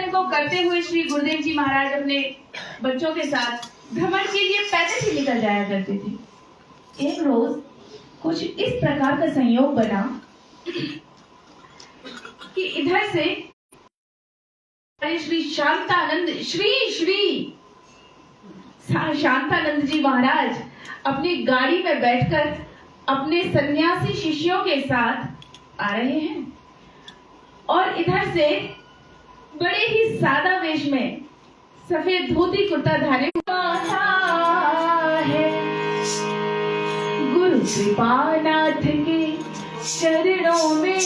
चिंतन को करते हुए श्री गुरुदेव जी महाराज अपने बच्चों के साथ भ्रमण के लिए पैदल ही निकल जाया करते थे। एक रोज कुछ इस प्रकार का संयोग बना कि इधर से श्री शांतानंद जी महाराज अपनी गाड़ी में बैठकर अपने सन्यासी शिष्यों के साथ आ रहे हैं और इधर से बड़े ही सादा वेश में सफेद धोती कुर्ता धारे है। गुरु कृपानाथ के चरणों में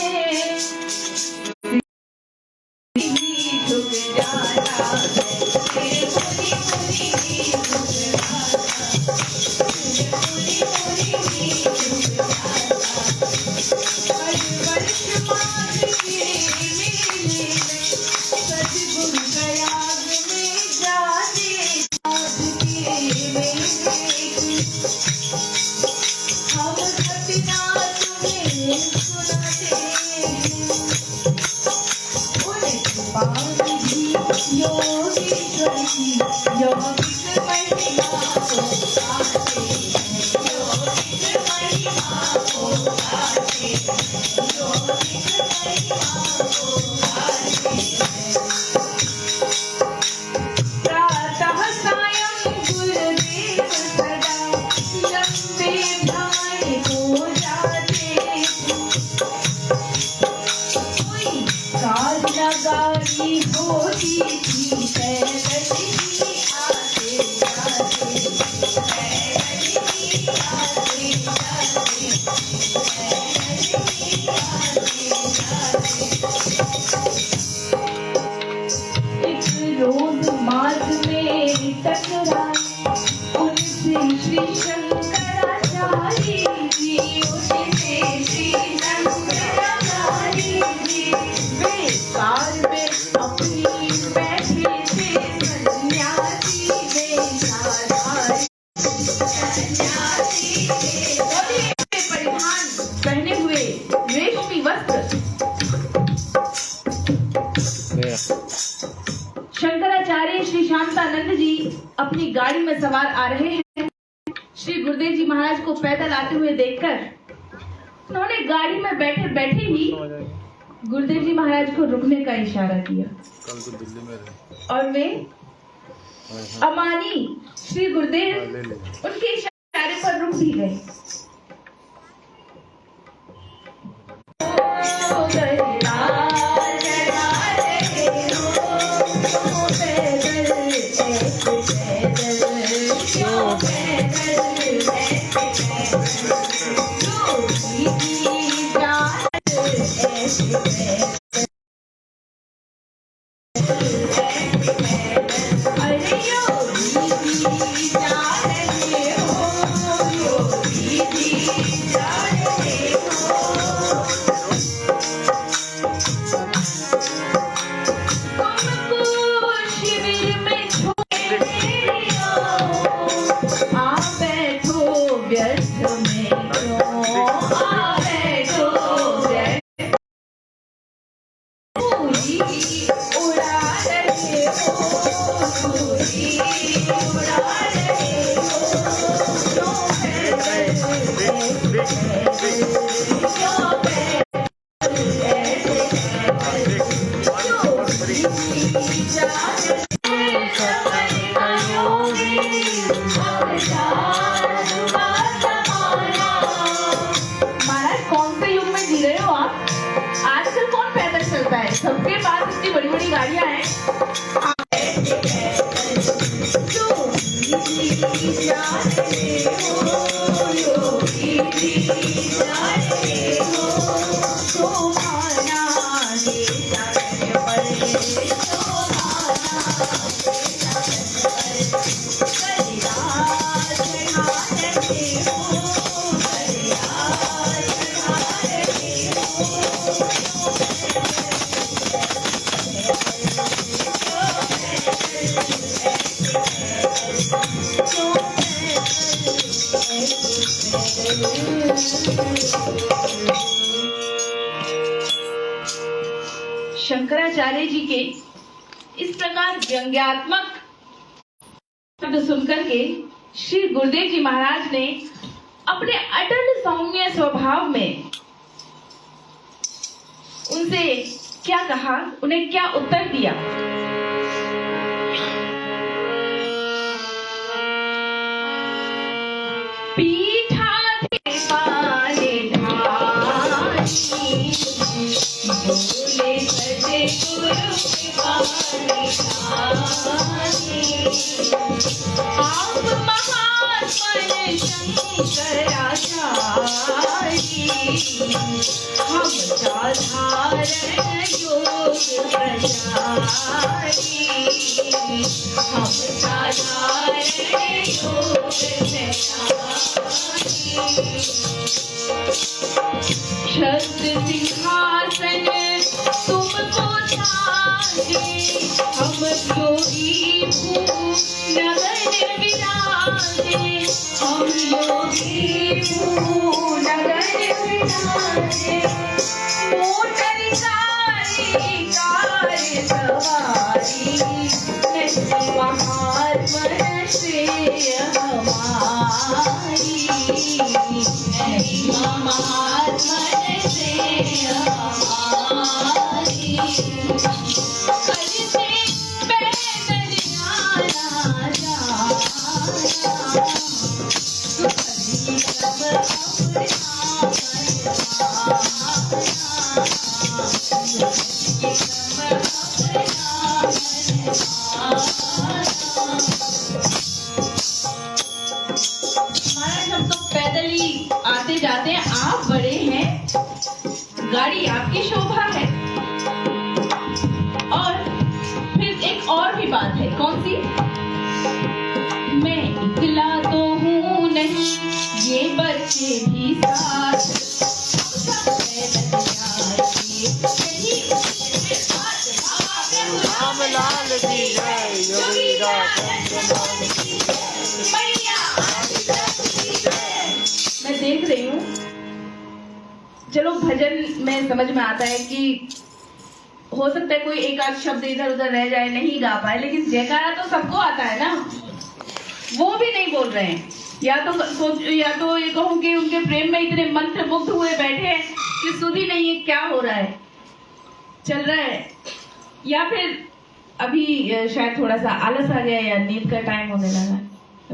शंकराचार्य श्री शांतानंद जी अपनी गाड़ी में सवार आ रहे हैं। श्री गुरुदेव जी महाराज को पैदल आते हुए देखकर उन्होंने गाड़ी में बैठे बैठे ही गुरुदेव जी महाराज को रुकने का इशारा किया और वे अमानी श्री गुरुदेव उनके इशारे पर रुक भी गए। सबके पास इतनी बड़ी बड़ी गाड़ियां हैं। शंकराचार्य जी के प्रकार व्यंग्यात्मक शब्द सुनकर के श्री गुरुदेव जी महाराज ने अपने अटल सौम्य स्वभाव में उनसे क्या कहा, उन्हें क्या उत्तर दिया। पीठा थे पाले ढानी, बोले सजे गुरु पाले ढानी। आप महात्मन शंकराचार्य, हम साधारण योग प्रचारी, हम साधारण योग प्रचारी। छत्र सिंहासन तुमको साजे, हम योगी भू नगर विराजे, हम योगी भू नगर विराजे। मोटर गाड़ी कार सवारी, नहीं महात्मन से हमारी, नहीं महात्मन से हमारी। करते पैदल आना जाना, सब महाराज हम तो पैदल ही आते जाते हैं, आप बड़े हैं, गाड़ी आपकी शोभा है। और फिर एक और भी बात है, कौन सी? मैं इकला तो हूँ नहीं, ये बच्चे भी साथ, रामलाल की जय, योगीदास मैं देख रही हूँ, चलो भजन में समझ में आता है कि हो सकता है कोई एक आध शब्द इधर उधर रह जाए, नहीं गा पाए, लेकिन जयकारा तो सबको आता है ना, वो भी नहीं बोल रहे हैं। या तो ये कहूँ कि उनके प्रेम में इतने मंत्र मुग्ध हुए बैठे हैं कि सुध ही नहीं है क्या हो रहा है, चल रहा है, या फिर अभी शायद थोड़ा सा आलस आ गया या नींद का टाइम होने लगा,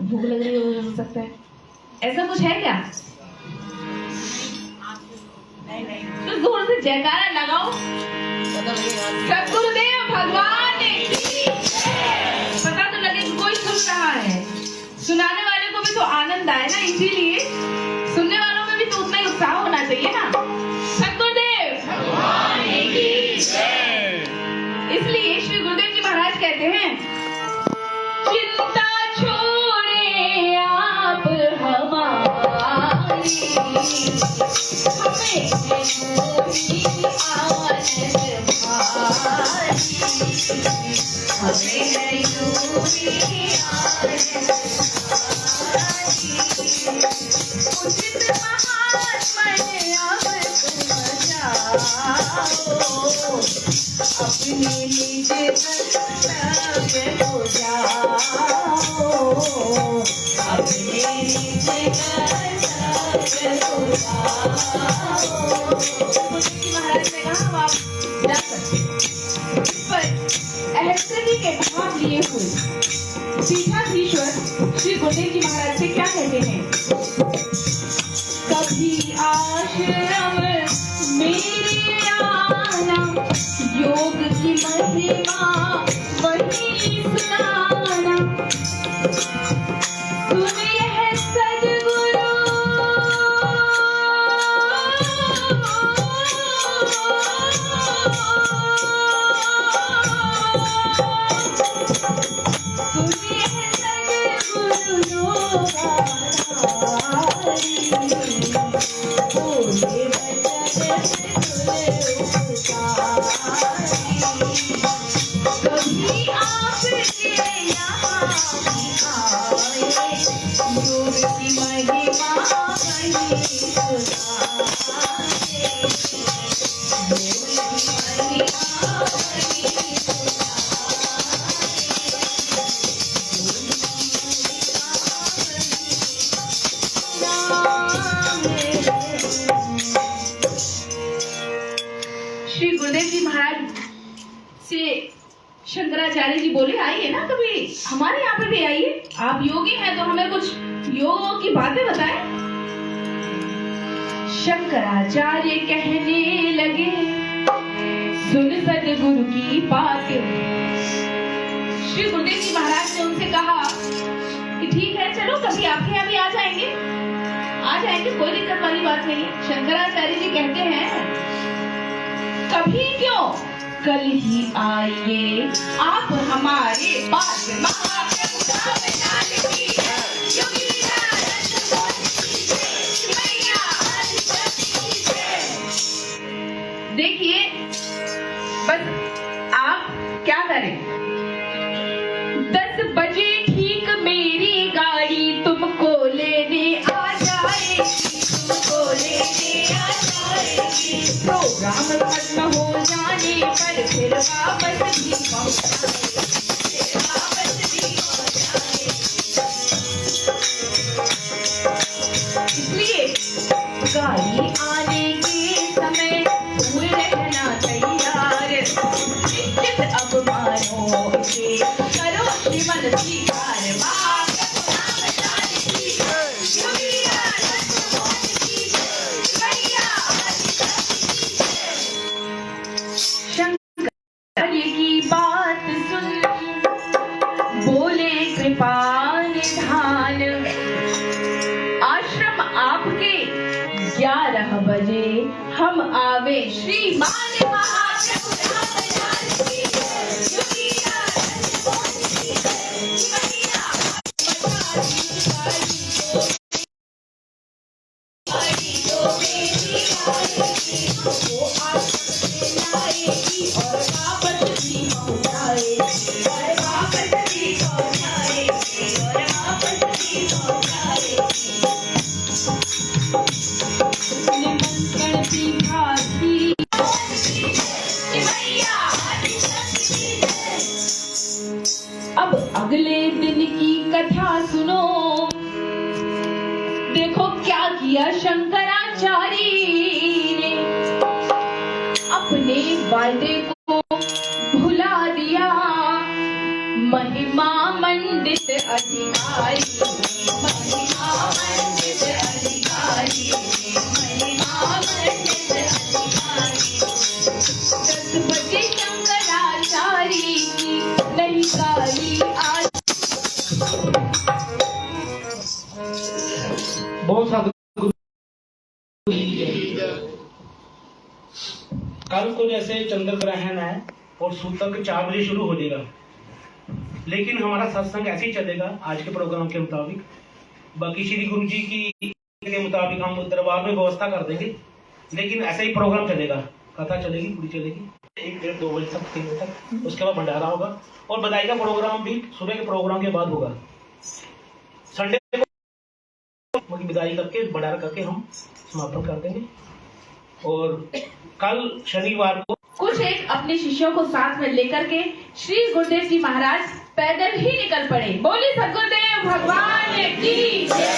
भूख लग रही हो सकता है, ऐसा कुछ है क्या? नहीं, तो जोर से जयकारा लगाओ। सतगुरुदेव भगवान की पता तो लगे कि कोई सुन रहा है, सुनाने वाले को भी तो आनंद आए ना, इसीलिए सुनने वालों में भी तो उतना ही उत्साह होना चाहिए ना। सतगुरुदेव भगवान की इसलिए श्री गुरुदेव जी महाराज कहते हैं, चिंता छोड़े आप हमारी, हमें आनंद भारी, हमें उचित महात्मन अब तुम जाओ, अपने निज कर्तव्य को जाओ, अपने निज कर्तव्य को जाओ। महाराज ने कहा आप जा सकते, पर अहस्ती के भाव लिए हुए पीठाधीश्वर श्री गुरुदेव जी महाराज से क्या कहते हैं? कभी आश्रम मेरे आना, योग की महिमा वही सुनाना, सुन यह सद्गुरु कभी आपके यहाँ आए हमारे यहाँ पे भी आइए। आप योगी हैं तो हमें कुछ योग की बातें बताएं। शंकराचार्य कहने लगे, सुन सदगुरु की बात। श्री गुरुदेव जी महाराज ने उनसे कहा कि ठीक है, चलो कभी आपके यहाँ भी आ जाएंगे, कोई दिक्कत वाली बात नहीं है। शंकराचार्य जी कहते हैं, कभी क्यों, कल ही आइए आप हमारे पास। देखिए, बस आप क्या करें, 10 बजे ठीक मेरी गाड़ी तुमको लेने आ जाएगी, प्रोग्राम खत्म हो जाने पर फिर वापस भी इसलिए गाड़ी आने के समय दूर रहना तैयार। निश्चित अब मानो इसे, करो श्रीमन स्वीकार। की बात सुन बोले कृपा निधान, आश्रम आपके 11 बजे हम आवे श्रीमान अब अगले दिन की कथा सुनो। देखो क्या किया शंकराचार्य ने, अपने वादे को भुला दिया। महिमा मंडित अधिकारी, महिमा मंडित अधिकारी, महिमा मंडित अधिकारी। 10 बजे शंकराचार्य की नहीं गाड़ी आज। बहुत साधु कल को जैसे चंद्र ग्रहण है और सूतक 4 बजे शुरू हो जाएगा, लेकिन हमारा सत्संग ऐसे ही चलेगा आज के प्रोग्राम के मुताबिक। बाकी श्री गुरु जी की के मुताबिक हम दरबार में व्यवस्था कर देंगे, लेकिन ऐसे ही प्रोग्राम चलेगा, कथा चलेगी, पूरी चलेगी 1, 1:30, 2 बजे तक, 3 बजे तक। उसके बाद भंडारा होगा और बधाई का प्रोग्राम भी सुबह के प्रोग्राम के बाद होगा। संडे को विदाई करके भंडारा करके हम समापन कर देंगे। और कल शनिवार को कुछ एक अपने शिष्यों को साथ में लेकर के श्री गुरुदेव जी महाराज पैदल ही निकल पड़े। बोले सद्गुरुदेव भगवान की जय।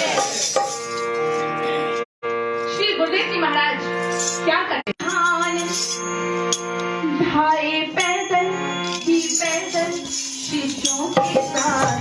श्री गुरुदेव जी महाराज क्या करते, धाये पैदल ही पैदल शिष्यों के साथ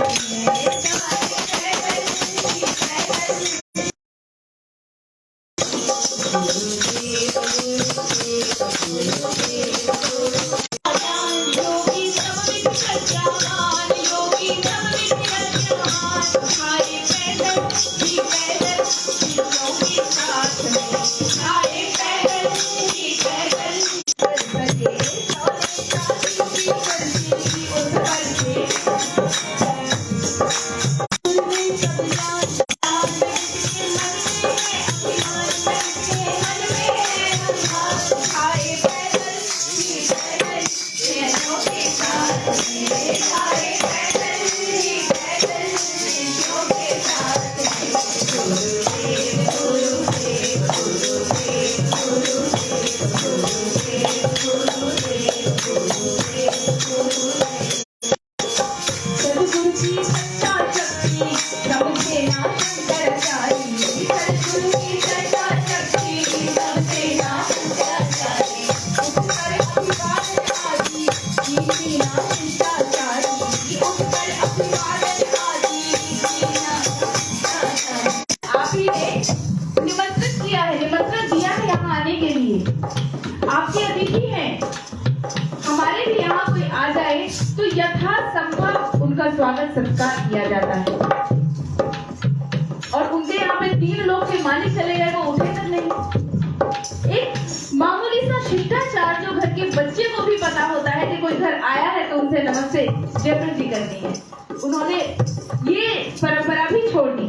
उनका स्वागत सत्कार किया जाता है। और उनके यहाँ पे 3 लोग के मालिक चले गए, वो उठे तक नहीं। एक मामूली सा शिष्टाचार जो घर के बच्चे को भी पता होता है कि कोई घर आया है तो उनसे नमस्ते जयप्रद जी करनी है, उन्होंने ये परंपरा भी छोड़ दी।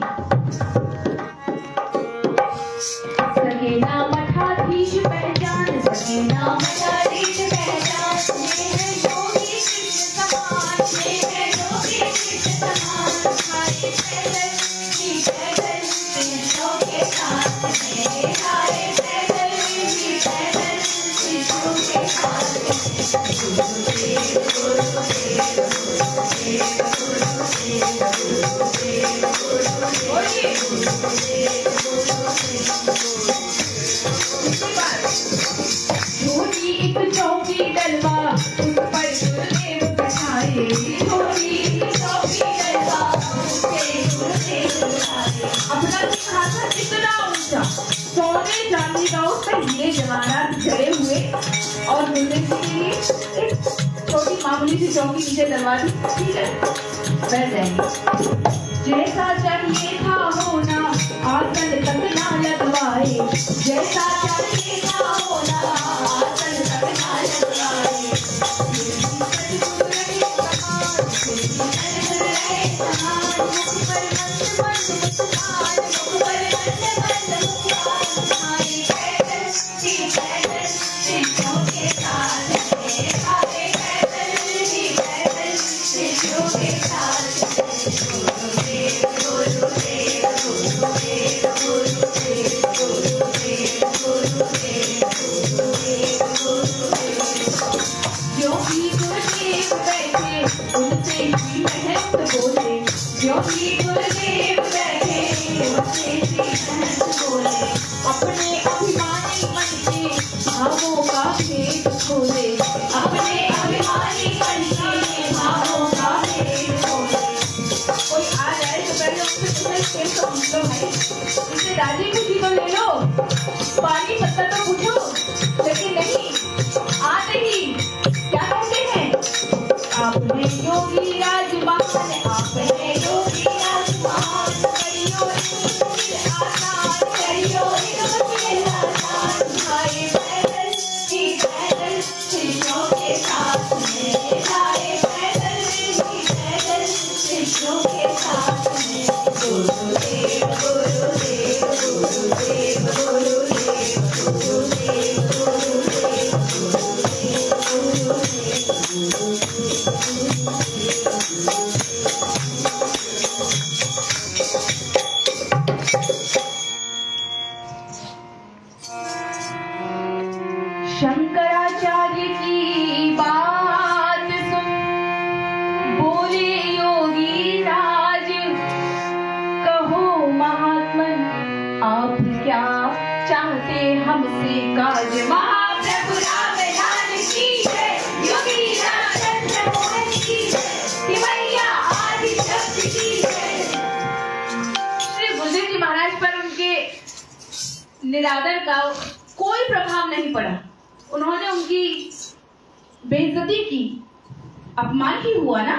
सकेना मठाधीश पहचान, सकेना मठाधीश पहचान, ये है योगी कृष्ण समान, ये है योगी कृष्ण समान। हमारे पैदल ही पैदल कृष्णों के साथ में, हमारे पैदल ही पैदल कृष्णों के साथ छोटी एक चौकी डलवा, उस पर गुरुदेव बैठाए, छोटी एक चौकी डलवा, उस पे गुरुदेव बैठाए। अपना सिंहासन इतना ऊंचा, सोने चांदी का उस पर हीरे जवाहरात जड़े हुए, और गुरुदेव जी के लिए एक छोटी मामूली सी चौकी नीचे डलवा दी। ठीक है, बैठ जाएंगे। जैसा चाहिए था होना, आसन तक ना लगवाए, जैसा चाहिए था होना, आसन तक ना लगवाए। अपने अभिमानी मन के भावों का भेद खोले, अपने अभिमानी मन के भावों का भेद खोले। कोई आ जाए तो पहले उससे पूछे तो हम तो है, इसे राजी खुशी को ले लो, पानी पत्ता तो पूछो, लेकिन नहीं, आते ही क्या कहते हैं, आपने योगी राजमान, आपने योगी राजमान, करियो आसान, करियो आसान। हमारे पैदल ही पैदल कृष्णों के साथ में, हमारे पैदल ही पैदल कृष्णों के साथ में। गुरुदेव गुरुदेव गुरुदेव गुरुदेव गुरुदेव शंकराचार्य की बात सुन बोले योगी राज, कहो महात्मन आप क्या चाहते हमसे काज। महाप्रभु राम लाल की जय, योगी रामचंद्र मोहन की जय, मैया आदि शक्ति की जय। श्री गुरुदेव जी महाराज पर उनके निरादर का कोई प्रभाव नहीं पड़ा। उन्होंने उनकी बेइज्जती की, अपमान ही हुआ ना।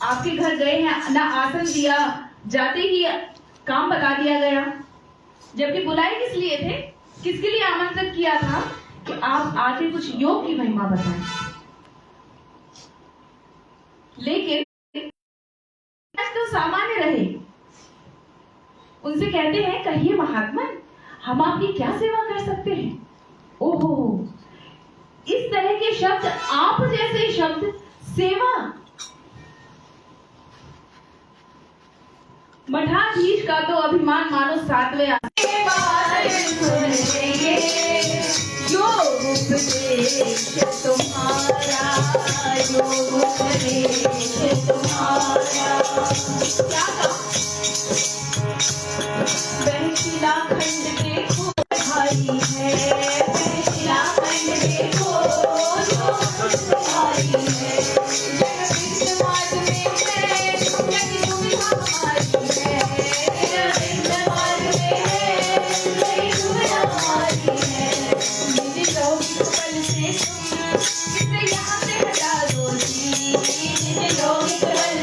आपके घर गए हैं, ना आसन दिया, जाते ही काम बता दिया गया, जबकि बुलाए किस लिए थे, किसके लिए आमंत्रित किया था कि आप आके कुछ योग की महिमा बताएं। लेकिन तो सामान्य रहे। उनसे कहते हैं, कहिए महात्मन हम आपकी क्या सेवा कर सकते हैं। ओहो, इस तरह के शब्द, आप जैसे शब्द, सेवा। मठाधीश का तो अभिमान मानो 7वें योग उपदेश तुम्हारा, योग उपदेश तुम्हारा। क्या कहा, वह शिलाखंड के भाई है, शिलाखंड के भाई है, जगविंदवाद में है, यही दुविधा हमारी है, जगविंदवाद में है, यही दुविधा हमारी है। निज लौकिक बल से तुम इसे यहाँ से हटा दो जी, निज लौकिक बल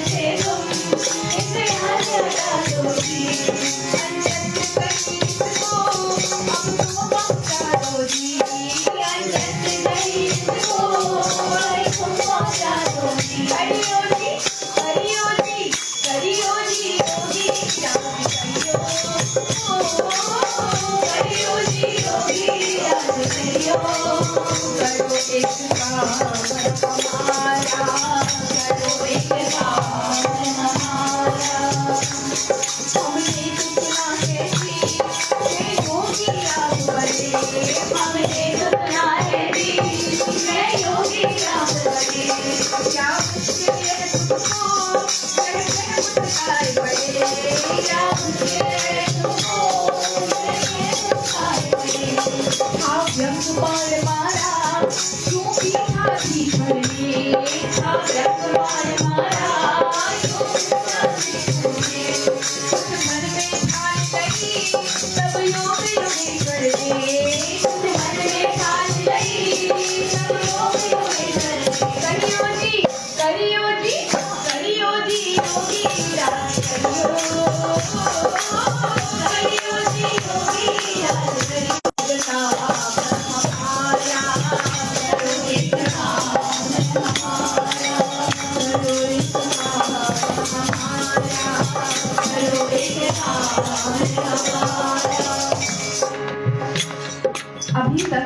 अभी तक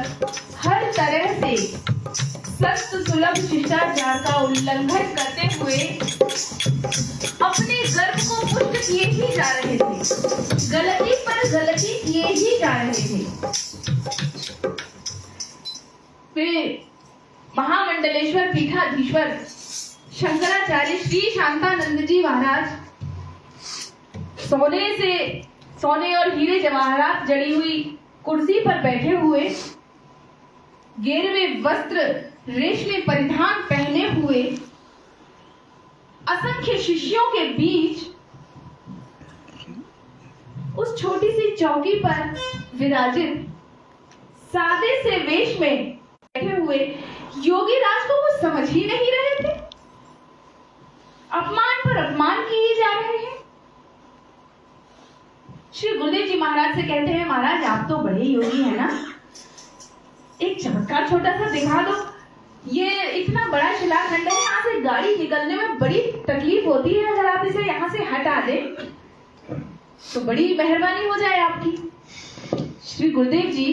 हर तरह से सत्य सुलभ शिष्टाचार का उल्लंघन करते हुए अपने गर्व को पुष्ट किए ही जा रहे थे, गलती पर गलती किए ही जा रहे थे। फिर महामंडलेश्वर पीठाधीश्वर शंकराचार्य श्री शांतानंद जी महाराज सोने और हीरे जवाहरात जड़ी हुई कुर्सी पर बैठे हुए, गेरुए वस्त्र रेशमी परिधान पहने हुए असंख्य शिष्यों के बीच उस छोटी सी चौकी पर विराजित सादे से वेश में बैठे हुए योगी राज को वो समझ ही नहीं रहे थे। अपमान पर अपमान किए जा रहे हैं। श्री गुरुदेव जी महाराज से कहते हैं, महाराज आप तो बड़े योगी हैं ना, एक चमत्कार छोटा सा दिखा दो। ये इतना बड़ा शिलाखंड है, यहाँ से गाड़ी निकलने में बड़ी तकलीफ होती है, अगर आप इसे यहाँ से हटा दें तो बड़ी मेहरबानी हो जाए आपकी। श्री गुरुदेव जी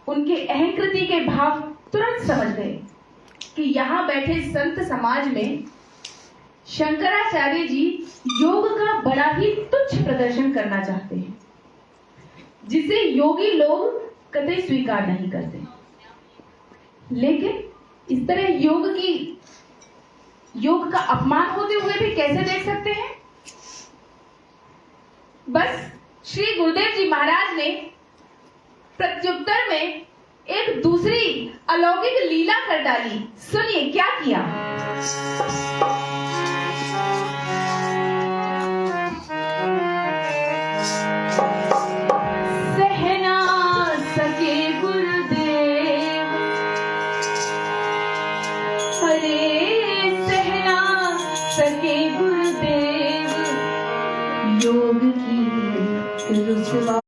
उनके अहंकृति के भाव तुरंत समझ गए कि यहाँ बैठे संत समाज में शंकराचार्य जी योग का बड़ा ही तुच्छ प्रदर्शन करना चाहते हैं, जिसे योगी लोग कतई स्वीकार नहीं करते। लेकिन इस तरह योग का अपमान होते हुए भी कैसे देख सकते हैं? बस श्री गुरुदेव जी महाराज ने प्रत्युत्तर में एक दूसरी अलौकिक लीला कर डाली। सुनिए क्या किया। सहना सके गुरुदेव, हरे सहना सके गुरुदेव, योग की रुसवा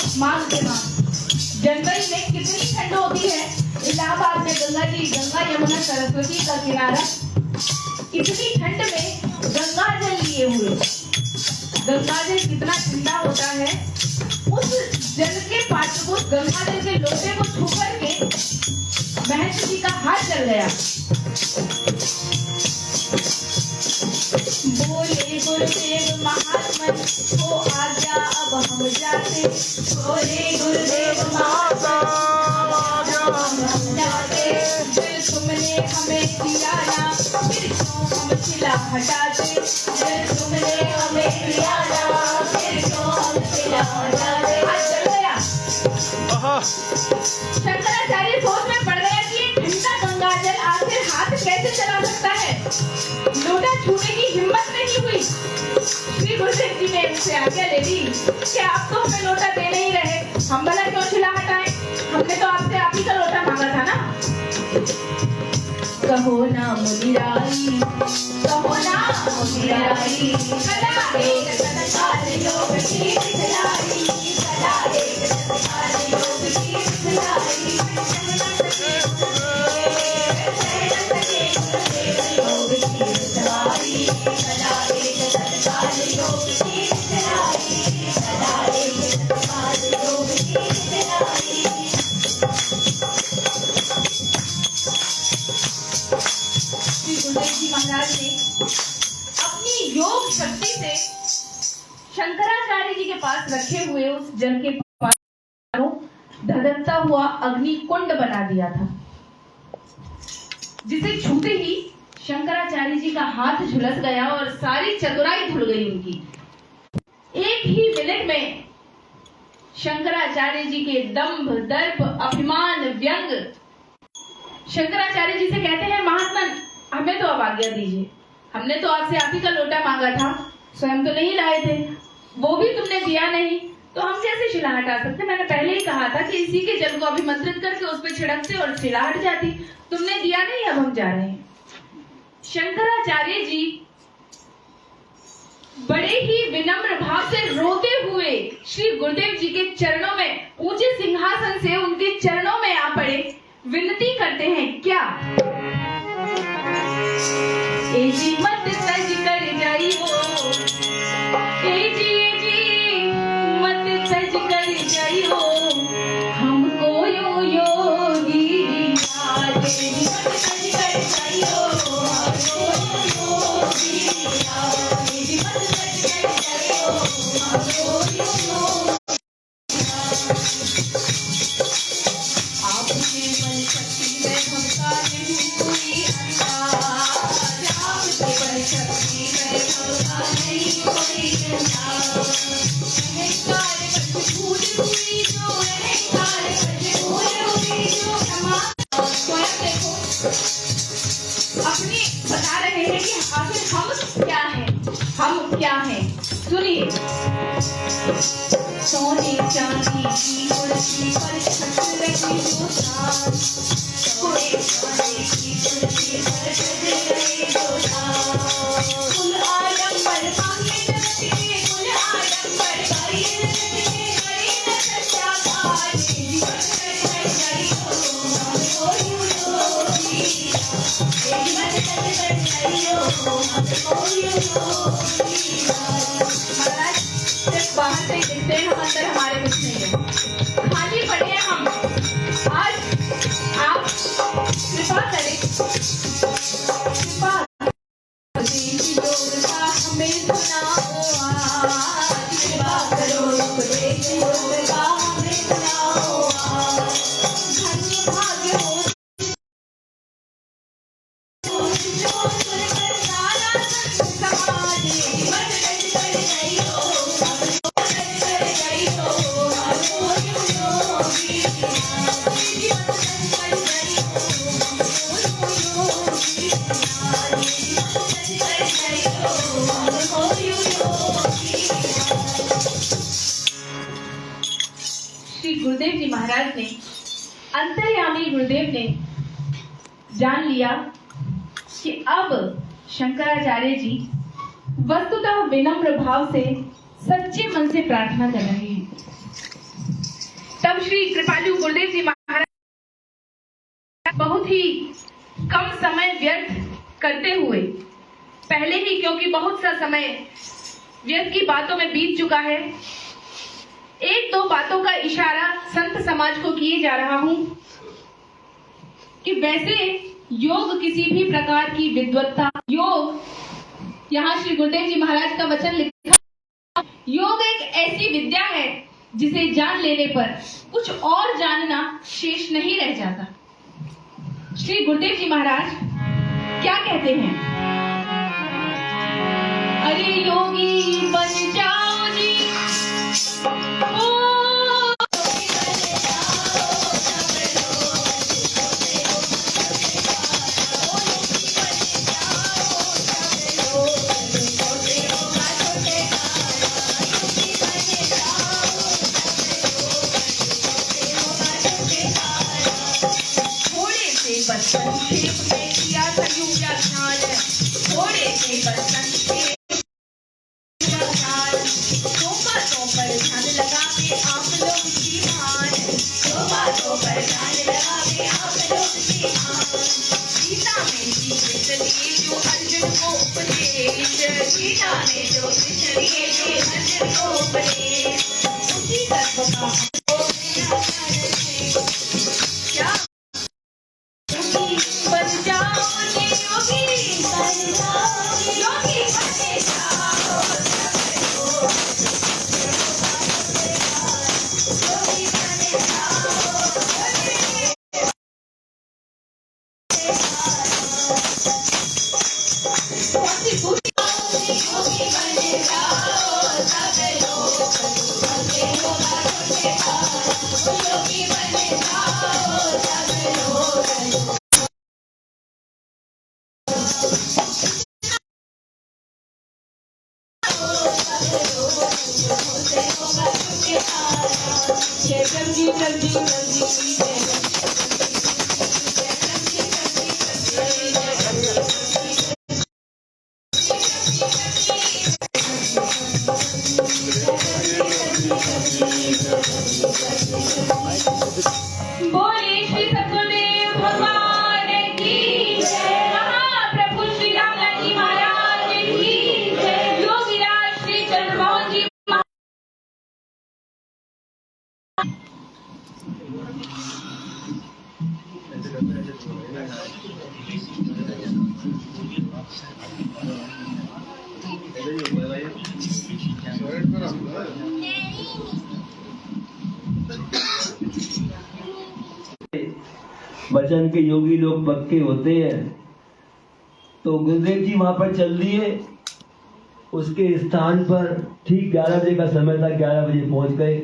माघ के माह जनवरी में कितनी ठंड होती है। इलाहाबाद में गंगा यमुना सरस्वती का किनारा, इतनी ठंड में गंगा जल लिए हुए, गंगा जल कितना ठंडा होता है। उस जल के पात्र को, गंगा जल के लोटे को छू करके महर्षि जी का हाथ जल गया। बोले गुरुदेव महात्मन को आज्ञा, अब हम जाते। बोले गुरुदेव महात्मन हम जाते। फिर तुमने हमें खिलाया, फिर क्यों हम खिला हटाते। फिर तुमने हमें खिलाया, फिर क्यों हम खिला हटाते। आज जल गया। शंकराचार्य सोच में पड़ गया कि ये ठंडा गंगा जल आखिर हाथ कैसे चला सकता है। लोटा छूने की हिम्मत नहीं हुई। श्री गुरुदेव जी ने उनसे आज्ञा ले ली कि आप तो हमें लोटा दे नहीं रहे, हम भला क्यों छिला हटाएं, हमने तो आपसे आप ही का लोटा मांगा था ना। कहो ना मुनिराई, कहो ना मुनिराई, कला एक सत्कार योग की दिखलाई, कला एक सत्कार योग की दिखलाई, योग की दिखलाई, कला एक सत्कार योग की दिखलाई, कला एक सत्कार योग की दिखलाई। श्री गुरुदेव जी महाराज ने अपनी योग शक्ति से शंकराचार्य जी के पास रखे हुए उस जल के पास धधकता हुआ अग्नि कुंड बना दिया था, जिसे छूते ही शंकराचार्य जी का हाथ झुलस गया और सारी चतुराई धुल गई उनकी। एक ही मिनट में शंकराचार्य जी के दंभ, दर्प, अभिमान, व्यंग शंकराचार्य जी से कहते हैं, महात्मन हमें तो अब आज्ञा दीजिए, हमने तो आपसे आप ही का लोटा मांगा था, स्वयं तो नहीं लाए थे, वो भी तुमने दिया नहीं, तो हम कैसे शिला हटा सकते? मैंने पहले ही कहा था कि इसी के जल को अभिमंत्रित करके उस पर छिड़कते और शिला हट जाती, तुमने दिया नहीं, अब हम जा रहे हैं। शंकराचार्य जी बड़े ही विनम्र भाव से रोते हुए श्री गुरुदेव जी के चरणों में, ऊंचे सिंहासन से उनके चरणों में आ पड़े, विनती करते हैं क्या? ए जी मत सज कर जाइयो, ए जी मत सज कर जाइयो, हमको यो योगी याद, मत सज कर जाइयो, हमको योगी याद, मत सज कर जाइयो, हमको योगी आपके बल शक्ति में भमका नहीं कोई अंदाज, आपके बल शक्ति में भमका नहीं कोई अंदाज, अहंकार बच भूल हुई जो, अहंकार बच भूल हुई जो क्षमा। स्वयं देखो अपनी बता रहे हैं कि आखिर हम क्या हैं, हम क्या हैं। सुनिए, सोने चांदी की कुर्सी पर छत रही जो साथ, सोने चांदी की कुर्सी पर छत रही जो साथ, कुल आलम पर मांगे नरके, कुल आलम पर करी नरके, करी न सच्चा पार, जीवन कर जाइयो, हमको योगी, जीवन कर जाइयो, हमको योगी। महाराज सिर्फ बाहर से दिखते हैं, हम अंदर हमारे कुछ नहीं है, खाली पड़े हैं हम। आज आप कृपा करें, कृपा हमें सुनाओ, आज कृपा करो, हमें सुनाओ, धन्य भाग्य हो जो सुनकर सारा समाज, जीवन कर जाइयो, श्री गुरुदेव जी महाराज ने, अंतर्यामी गुरुदेव ने जान लिया कि अब शंकराचार्य जी वस्तुतः विनम्र भाव से सच्चे मन से प्रार्थना कर रहे हैं। तब श्री कृपालु गुरुदेव जी महाराज बहुत ही कम समय व्यर्थ करते हुए, पहले ही क्योंकि बहुत सा समय व्यर्थ की बातों में बीत चुका है, एक दो बातों का इशारा संत समाज को किए जा रहा हूं कि वैसे योग किसी भी प्रकार की विद्वत्ता, योग, यहाँ श्री गुरुदेव जी महाराज का वचन लिखा, योग एक ऐसी विद्या है जिसे जान लेने पर कुछ और जानना शेष नहीं रह जाता। श्री गुरुदेव जी महाराज क्या कहते हैं? अरे योगी बन जाओ जी, बचपन में किया ख्याल, थोड़े से बचपन से बातों पर ध्यान लगावे आप लोग दीवान, बातों पर ध्यान लगावे आप लोग दीवान। गीता में जी कृष्ण दिए जो अर्जुन को उपदेश, गीता में जो कृष्ण दिए जो अर्जुन को उपदेश, उसी तत्व का हमको क्या योगी बन जाओगे, योगी बन जाओगे, योगी बने जाओ योगी बने जाओ, योगी बने जाओ सब लोग भले होगा योगी बने जाओ सब लोग। बोले श्री सतगुरुदेव भगवान की जय, महाप्रभु श्री रामलाल जी महाराज की जय, योगीराज श्री चंद्रमोहन जी वचन के योगी लोग पक्के होते हैं। तो गुरुदेव जी वहां पर चल दिए, उसके स्थान पर ठीक 11 बजे का समय था, 11 बजे पहुंच गए,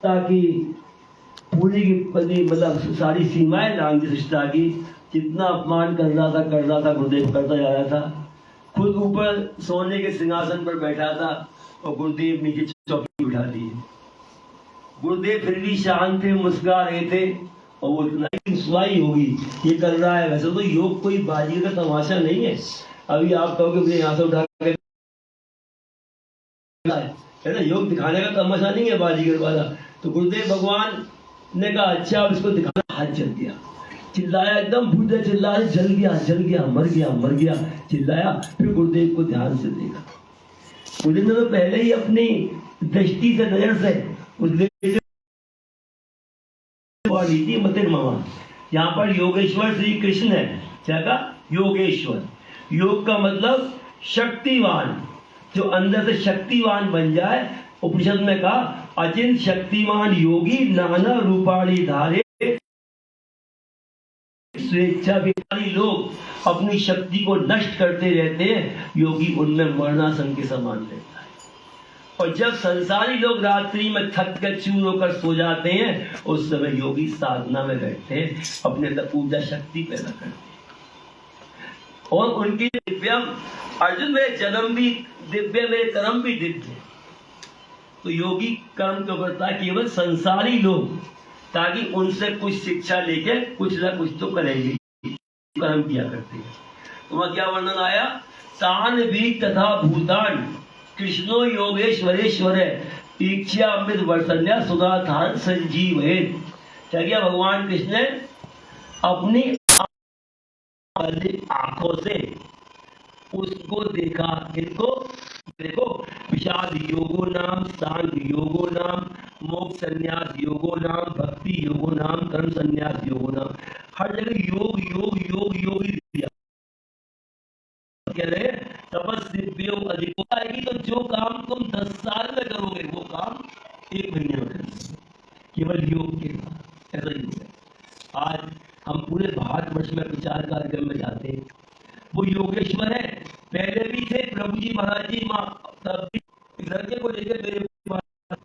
ताकि पूरी की मतलब सारी सीमाएं लांग दी शिष्टता की। जितना अपमान करना था गुरुदेव करता जा रहा था। खुद ऊपर सोने के सिंहासन पर बैठा था और गुरुदेव नीचे चौकी उठा दी। गुरुदेव फिर भी शांत थे, मुस्कुरा रहे थे, और वो इतना सुनाई होगी ये कर रहा है। वैसे तो योग कोई बाजी का तमाशा नहीं है। अभी आप कहोगे मुझे यहाँ से उठा के है ना, योग दिखाने का तमाशा नहीं है बाजीगर वाला। तो गुरुदेव भगवान ने कहा अच्छा अब इसको दिखाना। हाथ जल गया, चिल्लाया, एकदम भूत चिल्लाया, जल गया, मर गया चिल्लाया। फिर गुरुदेव को ध्यान से देखा। गुरुदेव ने तो पहले ही अपनी दृष्टि से, नजर से मामा, यहाँ पर योगेश्वर श्री कृष्ण है। क्या कहा? योगेश्वर। योग का मतलब शक्तिवान, जो अंदर से शक्तिवान बन जाए। उपनिषद में कहा अचिंत शक्तिमान योगी नाना रूपाणी धारे, स्वेच्छा विकारी लोग अपनी शक्ति को नष्ट करते रहते हैं, योगी उनमें मरणासन के समान रहता है। और जब संसारी लोग रात्रि में थक कर चूर होकर सो जाते हैं, उस समय योगी साधना में बैठते हैं, अपने अंदर ऊर्जा शक्ति पैदा करते हैं। और उनकी दिव्यम, अर्जुन मेरे जन्म भी दिव्य, मेरे कर्म भी दिव्य। तो योगी कर्म क्यों करता है? केवल संसारी लोग, ताकि उनसे कुछ शिक्षा लेके कुछ ना कुछ तो करेंगे, कर्म किया करते हैं। तो वहां क्या वर्णन आया? तान भी तथा भूतान कृष्णो योगेश्वरेश्वर इच्छा अमृत वर्षल्या सुधाधार संजीव है। क्या भगवान कृष्ण ने अपनी आंखों से उसको देखा। इनको देखो, विषाद योगो नाम, सांग योगो नाम, मोक्ष संन्यास योगो नाम, भक्ति योगो नाम, कर्म संन्यास योगो नाम। हर जगह योग योग योग योग ही दिया। कह रहे तपस्या अधिक आएगी तो जो काम तुम 10 साल में करोगे वो काम 1 महीने में करोगे, केवल योग के बाद। ऐसा ही है। आज हम पूरे भारतवर्ष में प्रचार कार्यक्रम में जाते हैं, वो योगेश्वर है। पहले भी थे प्रभु जी महाराज जी, तब भी इस लड़के को लेकर मेरे पास,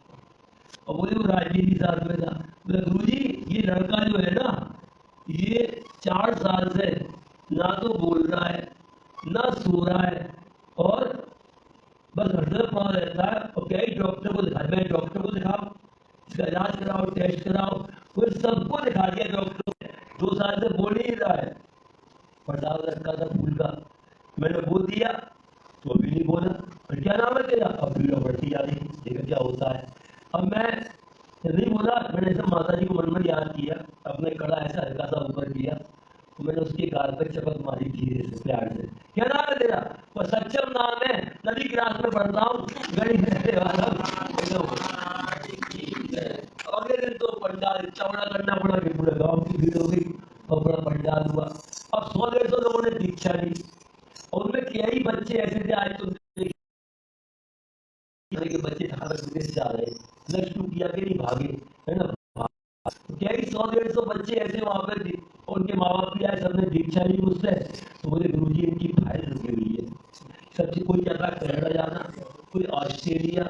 और वो राजी जी साथ में था। गुरु जी ये लड़का जो है ना, ये 4 साल से ना तो बोल रहा है ना सो रहा है, और बस हड़बड़ पड़ा रहता है। और कई डॉक्टर को दिखा, मैं डॉक्टर को दिखाओ, इसका इलाज कराओ, टेस्ट कराओ, कोई सबको दिखा दिया डॉक्टर। 2 साल से बोल ही रहा है, पर नहीं बोला, क्या नाम है तेरा? अब भीड़ बढ़ती जा रही, देखा क्या होता है। अब मैं नहीं बोला, मैंने ऐसा माता जी को मन में याद किया, अपने कड़ा ऐसा हल्का सा ऊपर किया, तो मैंने उसके गाल पर चपक मारी धीरे से, प्यार से। क्या नाम है तेरा? वो सक्षम नाम है, नदी क्लास में पढ़ता हूँ, गणित रहने वाला हूँ। अगले दिन तो पंडाल चौड़ा करना पड़ा, पूरे गाँव की भीड़ हो गई और बड़ा पंडाल हुआ। अब 100-150 लोगों ने दीक्षा ली और उनमें कई बच्चे ऐसे थे, आज तुम के बच्चे भारत विदेश जा रहे, प्लस 2 किया के नहीं भागे, है ना? क्या ही 100-150 बच्चे ऐसे वहां पर थे, उनके माँ बाप भी आए, सबने दीक्षा ली मुझसे। तो बोले गुरुजी इनकी फाइल रुकी हुई है, सबसे कोई जाता कनाडा जाना, कोई ऑस्ट्रेलिया,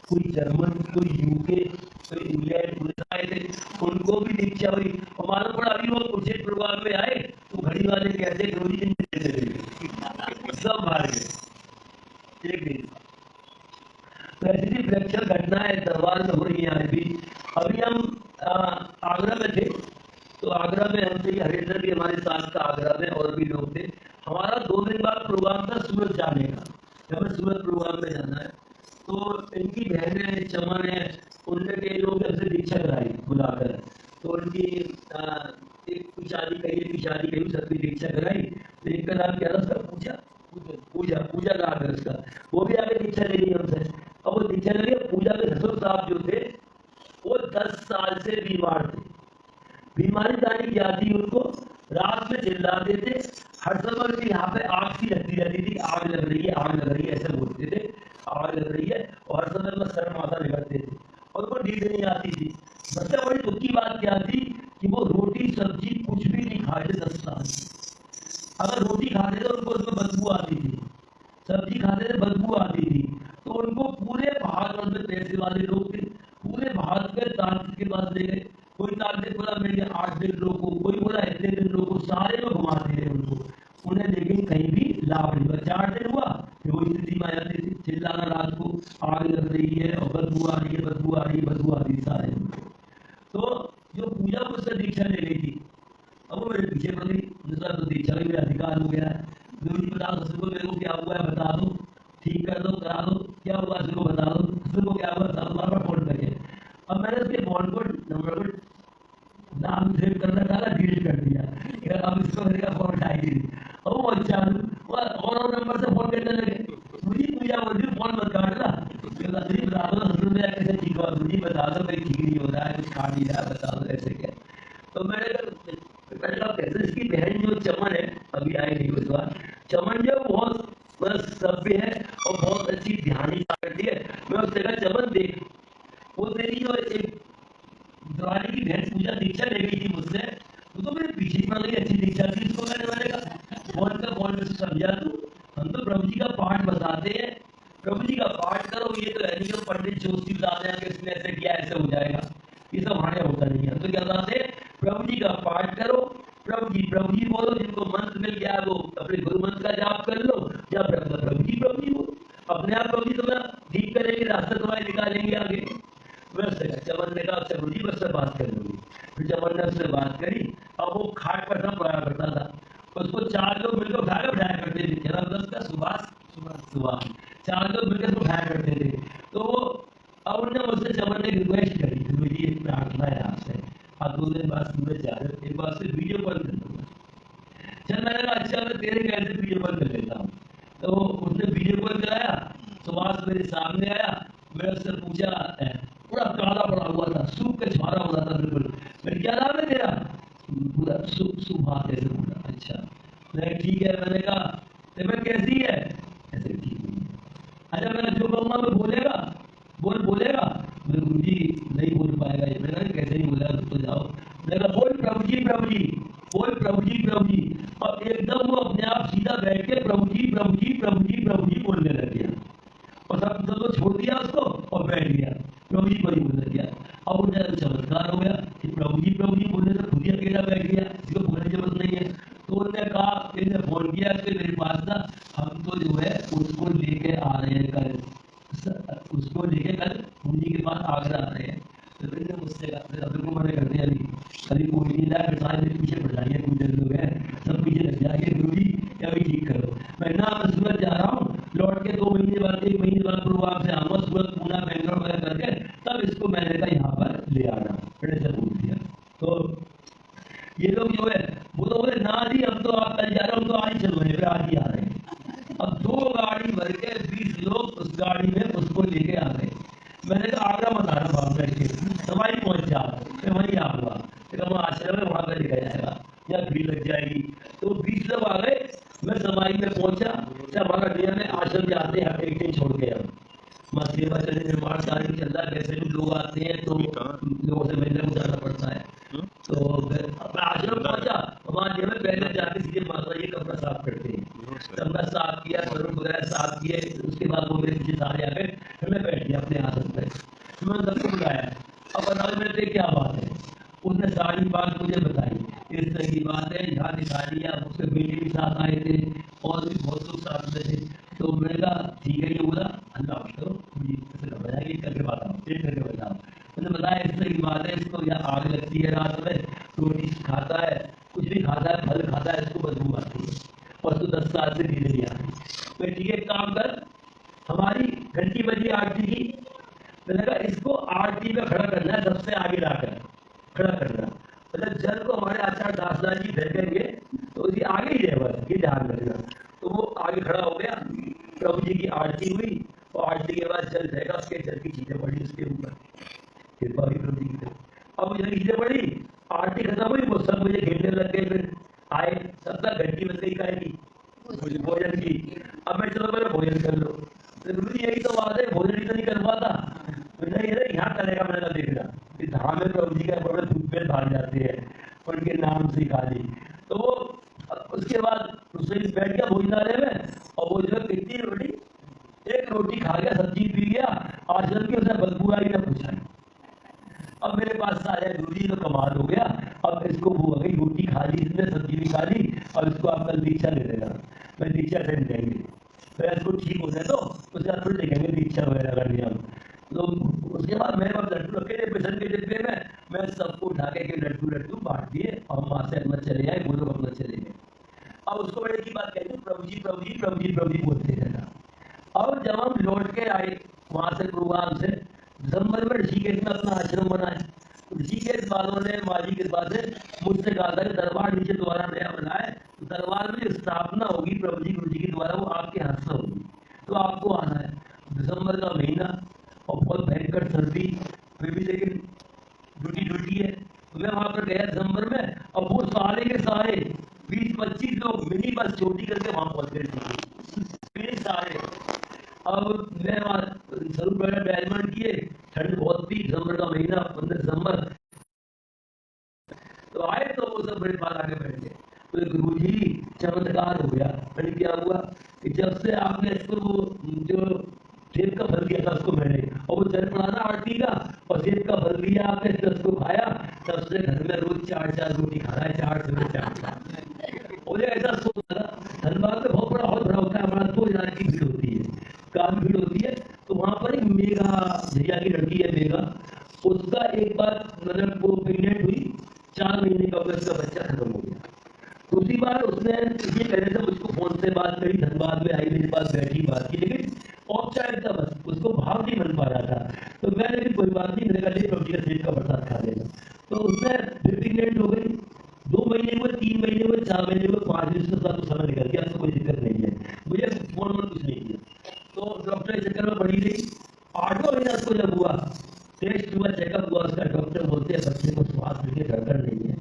कोई जर्मन, कोई यूके, कोई इंग्लैंड, पूरे आए थे, उनको भी दीक्षा हुई। और मालूम पड़ा अभी वो उचित प्रोग्राम में आए तो घड़ी वाले कहते गुरुजी सब भाग गए एक दिन। तो ऐसी फ्रैक्चर घटनाएं दरबार में हो रही है अभी। अभी हम आगरा में थे, तो आगरा में हमसे हरिंदर भी हमारे साथ था, आगरा में और भी लोग थे। हमारा 2 दिन बाद प्रोग्राम था सूरत जाने का, हमें सूरत प्रोग्राम में जाना है। तो इनकी बहनें हैं, चमन है, उनने कई लोग हमसे दीक्षा कराई बुलाकर, तो उनकी एक की शादी कही, एक की शादी कही, सबकी दीक्षा कराई। तो एक का नाम क्या था उसका? पूजा पूजा पूजा का नाम है उसका, वो भी आगे दीक्षा ले ली हमसे। अब वो दीक्षा ले लिया, पूजा के ससुर साहब जो थे वो 10 साल से बीमार थे, बीमारी जानी क्या थी उनको, रात में चिल्लाते थे, हर समय की यहाँ पे आग सी लगती रहती थी, आग लग रही है, आग लग रही है, ऐसे बोलते थे, आग लग रही है, और हर समय में सर माथा निकलते थे और उनको नींद नहीं आती थी। सबसे बड़ी दुख की बात क्या थी कि वो रोटी सब्जी कुछ भी नहीं खाते 10 साल। अगर रोटी खाते थे उनको उसमें बदबू आती थी, सब्जी खाते थे बदबू आती थी। तो उनको पूरे भारत में पैसे वाले लोग थे, पूरे भारत में तांत्रिक के पास ले गए, कोई तांत्रिक बोला मेरे 8 दिन रोको, कोई बोला इतने दिन रोको, सारे में घुमाते थे उनको, उन्हें लेकिन कहीं भी लाभ नहीं हुआ। 4 दिन हुआ फिर वो स्थिति में आ जाती थी, चिल्लाना रात को, आग लग रही है और बदबू आ रही है, बदबू आ रही है, बदबू आ रही है सारे। तो जो पूजा मुझसे दीक्षा ले गई थी, अब वो मेरे पीछे पड़ गई, तो दीक्षा का मेरा अधिकार हो गया है। गुरु जी बता दो मेरे को क्या हुआ है, बता दो, ठीक कर दो, करा दो, क्या हुआ इसको बता दो, इसको क्या हुआ बता दो, बार बार फोन करके। अब मैंने उसके फोन को नंबर पर नाम सेव करना डाला, डिलीट कर दिया, अब इसको मेरे का फोन उठाएगी। अब वो चालू और नंबर से फोन करने लगे, मुझे पूजा बोल रही फोन मत काटना, बता दो ससुर मेरा कैसे ठीक हुआ, मुझे बता दो मेरी ठीक नहीं हो रहा है, कुछ खा नहीं रहा, बता दो ऐसे क्या। तो मैंने कैसे, इसकी बहन जो चमन है, अभी आई नहीं उस बार, चमन जो बहुत बस सभ्य है और बहुत अच्छी ध्यानी करती है। मैं उससे कहा चमन देख, वो तेरी जो एक दिवाली की बहन पूजा दीक्षा ले गई थी मुझसे, वो तो मेरे पीछे पड़ गई, अच्छी दीक्षा थी इसको करने वाले का फोन में समझा तू, हम तो प्रभु जी का पाठ बताते हैं, प्रभु जी का पाठ करो, ये तो है नहीं कि पंडित जोशी बताते हैं कि इसने ऐसे किया ऐसे हो जाएगा, ये सब हमारे होता नहीं है। तो क्या बताते हैं, प्रभु जी का पाठ करो, प्रभु जी बोलो, जिनको मंत्र मिल गया वो अपने गुरु मंत्र का जाप कर लो, या प्रभु जी बोलो, अपने आप प्रभु जी तुम्हें ठीक करेंगे, रास्ता तुम्हारे निकालेंगे आगे। चमन ने कहा अच्छा गुरु जी उससे बात कर लूंगी। फिर चमन ने उससे बात करी, अब वो खाट पर सब पड़ा करता था, उसको 4 लोग मिलकर उठाया करते थे, क्या नाम उसका? सुभाष 4 लोग मिलकर उठाया करते थे। तो अब उन्होंने मुझसे चमन ने रिक्वेस्ट करी, गुरु जी एक प्रार्थना है आपसे, आप 2 दिन बाद सूरज जा रहे हो, एक बार से वीडियो कॉल कर लूंगा। चल मैंने कहा अच्छा मैं तेरे कहने से वीडियो कॉल कर लेता हूँ। तो उसने वीडियो कॉल कराया, सुभाष मेरे सामने आया, मैंने उससे पूछा, पूरा काला पड़ा हुआ था, सूख के छारा हुआ था बिल्कुल। मैंने क्या नाम है तेरा? पूरा सुभाष ऐसे बोला। अच्छा मैं ठीक है, मैंने कहा तबीयत कैसी है? ऐसे ठीक है। अच्छा मैंने जो कहूँगा मैं बोलेगा? बोलेगा? मेरे गुरु जी नहीं बोल पाएगा ये। मैंने कैसे नहीं बोला, तो जाओ। मैंने कहा बोल प्रभु जी प्रभु जी, बोल प्रभु जी प्रभु जी। और एकदम वो अपने आप सीधा बैठ के प्रभु जी प्रभु जी प्रभु जी प्रभु जी बोलने लग गया, और सब छोड़ दिया उसको और बैठ गया, प्रभु जी बड़ी बोलने लग गया। अब उनका चमत्कार हो गया कि प्रभु जी बोलने से खुद ही अकेला बैठ गया, इसको बोलने की जरूरत नहीं है। तो उन्होंने कहा, इन्हें फोन किया कि मेरे पास ना हम तो जो है उसको लेके आ रहे हैं कल, उसको लेके कल मुझे के पास आगरा आ रहे हैं। तो मैंने मुझसे को मैंने कर दिया, अभी कोई नहीं लाया, फिर सारे पीछे पड़ जाएंगे, कुछ लोग हैं सब पीछे लग जाएंगे, गुरु जी क्या भी ठीक करो। मैं ना सूरत जा रहा हूँ, लौट के 2 महीने 1 महीने बाद प्रोग्राम से आऊंगा, सूरत, पूना, बेंगलोर वगैरह करके, तब इसको मैंने कहा यहाँ पर ले आना, मैंने से बोल दिया। तो ये लोग जो है वो तो बोले ना जी हम तो आप कल जा रहे हो, हम तो आज ही चल रहे हैं, आज ही आ रहे हैं। अब 2 गाड़ी भर के 20 लोग उस गाड़ी में उसको लेके आ गए। मैंने कहा आगरा मत आना, भावना स्टेशन सवाई पहुंच जा, मैं वहीं आऊंगा, फिर आश्रम है वहां पर लेकर जाएगा या भीड़ लग जाएगी। तो 20 लोग आ गए, मैं सवाई में पहुंचा, जब हमारा डिया में आश्रम जाते हैं एक दिन छोड़ के, अब मां सेवा चले निर्माण कार्य चल रहा है, वैसे भी लोग आते हैं तो लोगों से मिलने को जाना पड़ता है। तो मैं आश्रम पहुंचा, वहां जो है पहले जाके सीधे माता जी कपड़ा साफ करते हैं, तब मैं साफ किया, स्वरूप वगैरह साफ किए, उसके बाद वो मेरे पीछे सारे आ गए, फिर मैं बैठ गया अपने आसन पे। फिर मैंने सबको बुलाया, अब बताओ मेरे से क्या बात है। उसने सारी बात मुझे बताई, इस तरह की बात है, यहाँ दिखा दिया, उसके बेटे भी साथ आए थे और भी बहुत लोग साथ में थे। तो मैंने कहा ठीक है, ये बोला अल्लाह करो, बताया करके बताओ, चेक करके बताओ। मैंने बताया इस तरह की बात है, इसको यहाँ आग लगती है रात में, रोटी खाता है, कुछ भी खाता है, फल खाता है, इसको बदबू आती है और तो 10 साल से धीरे नहीं आती। तो ठीक है, काम कर, हमारी घंटी बजी आरती की, मैंने कहा इसको आरती में खड़ा करना है, सबसे आगे लाकर खड़ा करना, मतलब जल को हमारे आचार्य दासदास जी फेंकेंगे तो उसकी आगे ही रहे, बस ये ध्यान रखना। तो वो आगे खड़ा हो गया, प्रभु जी की आरती हुई और आरती के बाद जल फेंका, उसके जल की चीजें पड़ी उसके ऊपर, कृपा हुई प्रभु जी की। अब जल की चीजें पड़ी, आरती खत्म हुई, वो सब मुझे घेरने लग गए, फिर आए, सबका घंटी बज गई खाएगी भोजन की। अब मैं चलो पहले भोजन कर लो, तो यही तो बात है, भोजन ही तो नहीं कर पाता, यहाँ करेगा मैंने देखना, धाम में प्रभु जी का बड़े धूप में भाग जाते हैं उनके नाम से खाली। तो वो उसके बाद उससे बैठ गया भोजनालय में, और वो जो कितनी रोटी, एक रोटी खा गया, सब्जी पी गया, आश्रम की उसने बदबू आई ना पूछा। अब मेरे पास आ जाए गुरु जी, तो कमाल हो गया, अब इसको वो गई, रोटी खा ली इसने, सब्जी भी खा ली, और इसको आप कल दीक्षा ले लेना, मैं दीक्षा से जाएंगे, फिर इसको ठीक होता है तो उसके बाद फिर देखेंगे दीक्षा वगैरह कर लिया। तो उसके बाद मैं अब लड्डू रखे थे पेशेंट के डिब्बे में, मैं सबको उठा के लड्डू बांट दिए और वहां से अंदर चले जाए, वो लोग अपना चले गए। अब उसको बड़े की बात कहती हूँ, प्रभु जी प्रभु जी प्रभु जी प्रभु जी बोलते रहना। और जब हम लौट के आए वहां से प्रोग्राम से, दिसंबर में ऋषिकेश में अपना आश्रम बनाए, ऋषिकेश वालों ने माँ जी के बाद मुझसे कहा था कि दरबार नीचे द्वारा नया बनाए, तो दरबार में जो स्थापना होगी प्रभु जी गुरु जी के द्वारा, वो आपके हाथ से होगी, तो आपको आना है। दिसंबर का महीना और बहुत भयंकर सर्दी, फिर भी लेकिन ड्यूटी है, तो मैं वहां पर गया दिसंबर में, और वो सारे के सारे 20-25 लोग मिनी बस छोटी करके वहां पहुंच गए सारे। अब मैं वहां स्वरूप डायमंड किए, ठंड बहुत थी, दिसंबर का महीना 15 दिसंबर, तो आए तो वो सब मेरे पास आगे बैठ गए। तो गुरु जी चमत्कार हो गया। मैंने क्या हुआ कि जब से आपने इसको जो सेब का फल दिया था उसको मैंने, और वो चल पड़ा था आरती का, और सेब का फल दिया आपने, उसको खाया, तब से घर में रोज 4-4 रोटी खा रहा है, 4 से 4। मुझे ऐसा सोच रहा, धनबाद में बहुत बड़ा होता है हमारा, 2000 की भीड़ होती है, काफी भीड़ होती है। तो वहां पर एक मेघा भैया की लड़की है, मेघा, उसका एक बार मतलब वो प्रेगनेंट हुई, 4 महीने का उसका बच्चा खत्म हो गया। दूसरी बार उसने ये कहने से मुझको फोन से बात करी, धनबाद में आई, मेरे पास बैठी बात की, लेकिन औपचारिकता बस, उसको भाव नहीं बन पा रहा था। तो मैंने भी कोई बात नहीं, मैंने कहा प्रभु जी का सेब का प्रसाद खा लेगा। तो उसने फिर प्रेगनेंट हो गई, 2 महीने हुए, 3 महीने हुए, 4 महीने हुए, 5 दिन से तो समय निकल गया, तो कोई दिक्कत नहीं है, मुझे फोन में कुछ नहीं किया। तो डॉक्टर के चक्कर में पड़ी रही, 8वां महीना उसको जब हुआ, टेस्ट हुआ, चेकअप हुआ, उसका डॉक्टर बोलते हैं बच्चे को श्वास लेके गड़बड़ नहीं है,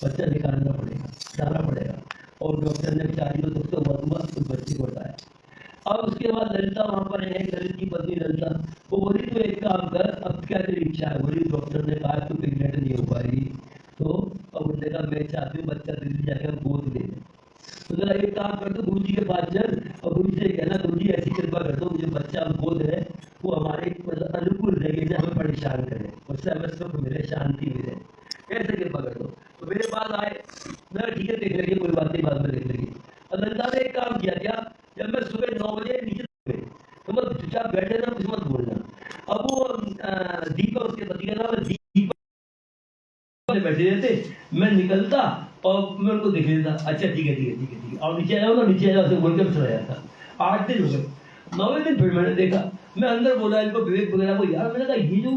बच्चा निकालना पड़ेगा, डालना पड़ेगा, और डॉक्टर ने 4 दिन उसको हुआ, उस बच्चे को हटाया। अब उसके बाद ललिता वहां पर है, ललित की पत्नी ललिता, वो बोली तो एक काम कर, अब क्या तेरी इच्छा है? बोली डॉक्टर ने कहा तू प्रेगनेंट नहीं हो पाएगी, तो अब उसने कहा मैं चाहती हूँ बच्चा दिल्ली जाके हम गोद ले लें। तो जरा एक काम कर, तो गुरु जी के पास चल और गुरु जी से कहना गुरु जी ऐसी कृपा कर दो, मुझे बच्चा गोद है वो हमारे अनुकूल रहेगी, जो हमें परेशान करे, उससे हमें सुख मिले, शांति मिले, ऐसे कृपा कर दो। तो मेरे पास आए, मैं ठीक है देख लेंगे, कोई बात नहीं, बाद में देख लेंगे। और ललिता ने एक काम किया, क्या, जब मैं सुबह 9 बजे नीचे गए तो मैं चुपचाप बैठे ना, कुछ मत बोलना। अब वो दीपक, उसके पति का नाम दीपक, बैठे रहते, मैं निकलता और मैं उनको देख लेता, अच्छा ठीक है ठीक है ठीक है ठीक है, और नीचे आ जाओ ना, नीचे आ जाओ, बोल के चला जाता। 8 दिन हो गए, 9वें दिन फिर मैंने देखा, मैं अंदर बोला इनको विवेक वगैरह को, यार मैंने कहा ये जो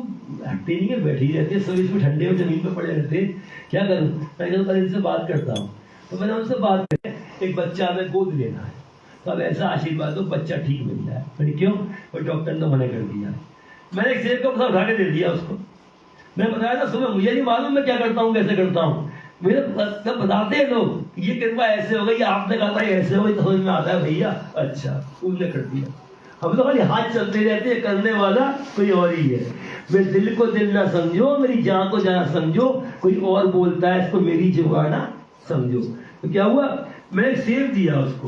ट्रेनिंग में बैठी रहती है सब इसमें ठंडे में जमीन पर पड़े रहते हैं, क्या करूँ? मैं कल इनसे बात करता हूँ। तो मैंने उनसे बात की, एक बच्चा हमें गोद लेना है, तो अब ऐसा आशीर्वाद दो बच्चा ठीक मिल जाए। मैंने क्यों? और डॉक्टर ने मना कर दिया। मैंने एक सेब का पौधा उठा के दे दिया उसको। मैं बताया ना सुबह, मुझे नहीं मालूम मैं क्या करता हूँ कैसे करता हूँ, मुझे तब बताते हैं लोग ये कृपा ऐसे हो गई, आपने कहा था ऐसे हो गई, तो समझ में आता है भैया अच्छा उन्होंने कर दिया। हम लोग खाली हाथ चलते रहते हैं, करने वाला कोई और ही है। मेरे दिल को दिल ना समझो, मेरी जान को जान समझो, कोई और बोलता है इसको मेरी जुबान ना समझो। तो क्या हुआ, मैंने सेब दिया उसको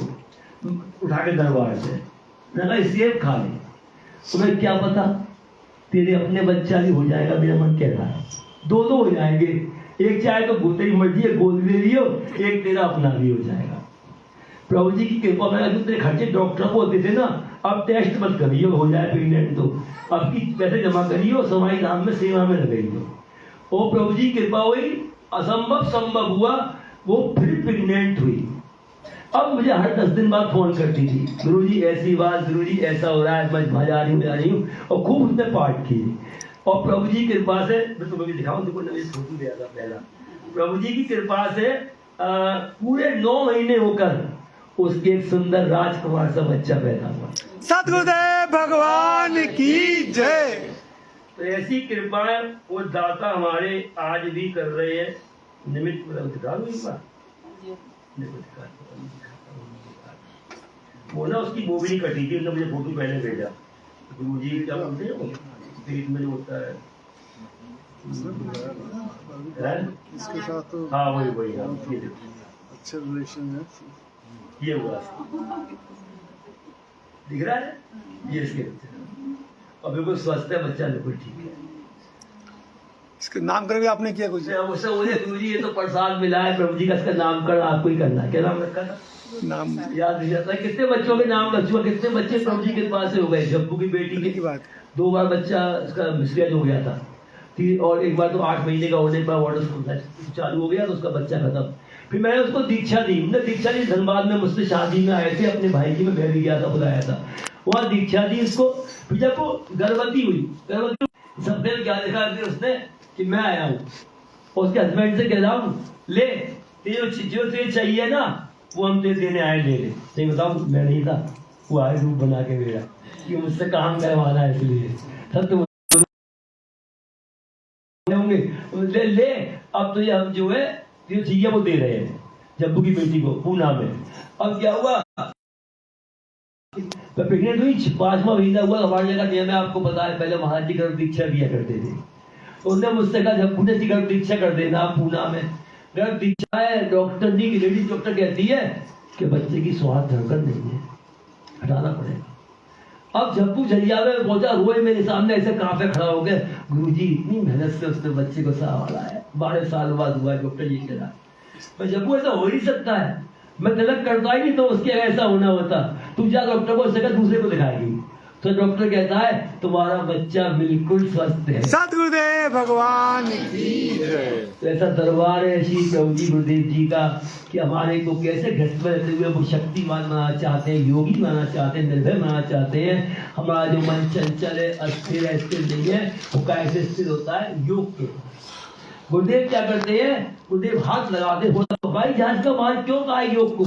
उठा के दरबार से, मैंने कहा सेब खा ले। तुम्हें क्या पता तेरे अपने बच्चा भी हो जाएगा, मेरा मन कह रहा है, दो हो जाएंगे, एक चाहे तो तेरी मर्जी है गोद ले लियो, एक तेरा अपना भी हो जाएगा। प्रभु जी की कृपा में जो तेरे खर्चे डॉक्टर को होते थे ना, अब टेस्ट मत करियो, हो जाए प्रेगनेंट तो अब की पैसे जमा करियो, समाई धाम में सेवा में लगाइयो। ओ प्रभु जी की कृपा हुई, असंभव संभव हुआ, वो फिर प्रेगनेंट हुई। अब मुझे हर 10 दिन बाद फोन करती थी, गुरुजी ऐसी बात, गुरुजी ऐसा हो रहा है, मैं जा रही हूँ, और खूब उसने पाठ की। और प्रभु जी की कृपा से, मैं तुम्हें भी दिखाऊं, देखो नवी फोटो दिया था पहला, प्रभु जी की कृपा से पूरे 9 महीने होकर उसके एक सुंदर राजकुमार सा बच्चा पैदा हुआ। सतगुरुदेव भगवान की जय। तो ऐसी कृपाएं वो दाता हमारे आज भी कर रहे हैं। निमित्त दिखा दो एक बार, वो ना उसकी वो भी नहीं कटी थी, उसने मुझे फोटो पहले भेजा। गुरु जी क्या बोलते हैं वो पेट में जो होता है इसके साथ तो हाँ वही हाँ, ये अच्छे रिलेशन है। ये हुआ दिख रहा है, ये इसके बच्चे और बिल्कुल स्वस्थ है बच्चा, बिल्कुल ठीक है। इसके नामकरण भी आपने किया कुछ? उससे बोले गुरु जी ये तो प्रसाद मिला है प्रभु जी का, इसका नामकरण आपको ही करना है। क्या नाम रखा था? नाम याद नहीं जाता। कितने बच्चों के नाम रख चुका, कितने बच्चे प्रभु जी के पास से हो गए। जब्बू की बेटी की बात, 2 बार बच्चा इसका मिसकैरेज हो गया था, और एक बार तो 8 महीने का होने पर वाटर चालू हो गया तो उसका बच्चा खत्म। फिर मैंने उसको दीक्षा दी, हमने दीक्षा दी धनबाद में, मुझसे शादी में आए थे, अपने भाई की मैं भी गया था, बुलाया था, वहाँ दीक्षा दी इसको। फिर जब वो गर्भवती हुई, सबने क्या देखा उसने कि मैं आया हूँ, और उसके हस्बैंड से कह रहा हूँ ले जो तुझे चाहिए ना वो हम तुझे देने आए, ले ले। सही बताऊँ मैं नहीं था, वो आए रूप बना के मेरा कि मुझसे काम करवाना है, इसलिए सब तो होंगे ले अब तो ये हम जो है जो चाहिए वो दे रहे हैं जब्बू की बेटी को पूना में। अब क्या हुआ, तो प्रेग्नेंट हुई, 5वां महीना हुआ, हमारी जगह नियम है आपको पता है, पहले महाराज जी गर्भ दीक्षा दिया करते थे। तो उन्होंने मुझसे कहा जब पुणे जी गर्भ दीक्षा कर देना पूना में, गर्भ दीक्षा है, डॉक्टर जी की लेडीज डॉक्टर कहती है कि बच्चे की श्वास धड़कन नहीं है, हटाना पड़ेगा। अब जब्बू झरिया में पहुंचा, रोए मेरे सामने ऐसे कांपे खड़ा हो गए, गुरुजी इतनी मेहनत से उसने बच्चे को संभाला है, 12 साल बाद हुआ, डॉक्टर जी कह रहा। मैं जब्बू ऐसा हो ही सकता है, मैं तिलक करता ही नहीं तो उसके ऐसा होना होता, तुम जा डॉक्टर को उससे दूसरे को दिखाएगी। तो डॉक्टर कहता है तुम्हारा बच्चा बिल्कुल स्वस्थ है। सतगुरुदेव भगवान की जय। तो ऐसा दरबार है श्री प्रभु जी गुरुदेव जी का कि हमारे को कैसे घट में रहते हुए वो शक्तिमान बनाना चाहते हैं, योगी बनाना चाहते हैं, निर्भय बनाना चाहते हैं। हमारा जो मन चंचल है, अस्थिर है, स्थिर नहीं है, वो कैसे स्थिर होता है? योग के। गुरुदेव क्या करते हैं, गुरुदेव हाथ लगाते, भाई जहाज का मार्ग क्यों कहा योग को?